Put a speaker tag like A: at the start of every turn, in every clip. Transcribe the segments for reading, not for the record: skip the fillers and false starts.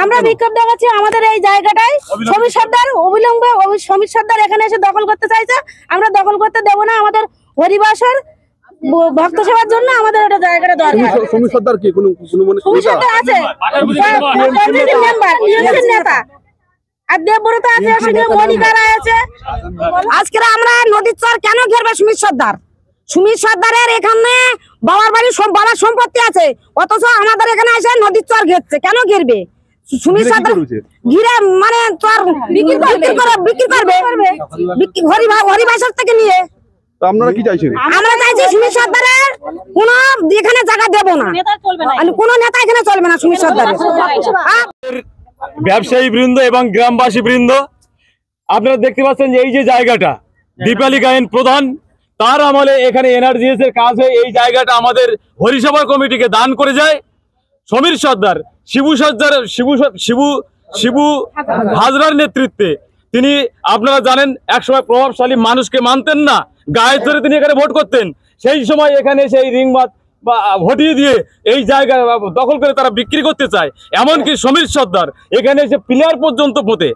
A: আমরা বিক্ষোভ দেখাচ্ছি আমাদের এই জায়গাটায় সমীর সর্দার অবিলম্বে সমীর সর্দার এখানে এসে দখল করতে চাইছে। আমরা দখল করতে দেব না। আমাদের হরিবাসর ভক্ত সেবার জন্য আমাদের এটা জায়গাটা দরকার।
B: সমীর সর্দার কি কোনো
A: সমীর সর্দার আছে নেতা আর দেবব্রত আছে, সেখানে মনিকারা আছে। আজকে আমরা নদীর চর কেন ঘেরবে সমীর সর্দার? সমীর সর্দারের এখানে বাবার বাড়ি বাবার সম্পত্তি আছে, অথচ আমাদের এখানে এসে নদীর চর ঘেরছে। কেন ঘেরবে? সমীর সর্দার ঘিরে মানে চর বিক্রি করবে হরিবাসর থেকে নিয়ে।
B: আপনারা কি চাইছেন?
A: আমরা চাইছি সমীর সর্দারের কোন এখানে জায়গা দেব না, কোন নেতা এখানে চলবে না সমীর সর্দারের।
C: ব্যবসায়ী বৃন্দ এবং গ্রামবাসী বৃন্দ, আপনারা দেখতে পাচ্ছেন যে এই যে জায়গাটা দীপালি গায়েন প্রধান তার আমলে এখানে এনআরজিএস এর কাজ হয়ে এই জায়গাটা আমাদের হরিসভা কমিটিকে দান করে যায়। সমীর সর্দার শিবু হাজরার নেতৃত্বে তিনি, আপনারা জানেন, একসময় প্রভাবশালী মানুষকে মানতেন না, গায়ে ধরে তিনি এখানে ভোট করতেন। সেই সময় এখানে সেই রিংবাদ বা হটিয়ে দিয়ে এই জায়গা দখল করে তারা বিক্রি করতে চায়। এমনকি সমীর সর্দার এখানে এসে প্লেয়ার পর্যন্ত পোতে।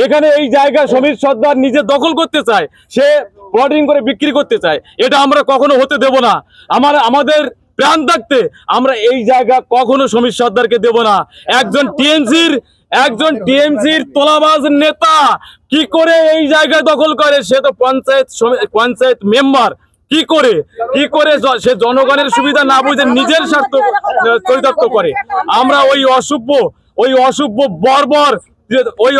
C: এখানে এই জায়গা সমীর সর্দার নিজে দখল করতে চায়, সে প্লটিং করে বিক্রি করতে চায়। এটা আমরা কখনো হতে দেব না। আমাদের প্রাণ থাকতে আমরা এই জায়গা কখনো সমীর সর্দারকে দেব না। একজন টিএমসির তোলাবাজ নেতা কি করে এই জায়গা দখল করে? সে তো পঞ্চায়েত মেম্বার। কি করে সে জনগণের সুবিধা না বুঝে নিজের স্বার্থ চরিতার্থ করে। আমরা ওই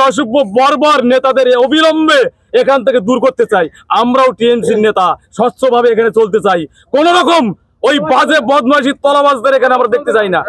C: অসভ্য বর্বর নেতাদের অবিলম্বে এখান থেকে দূর করতে চাই। আমরাও টিএমসির নেতা, স্বচ্ছভাবে এখানে চলতে চাই। কোন রকম ওই বাজে বদমাইশি তলাবাজদের এখানে আমরা দেখতে চাই না।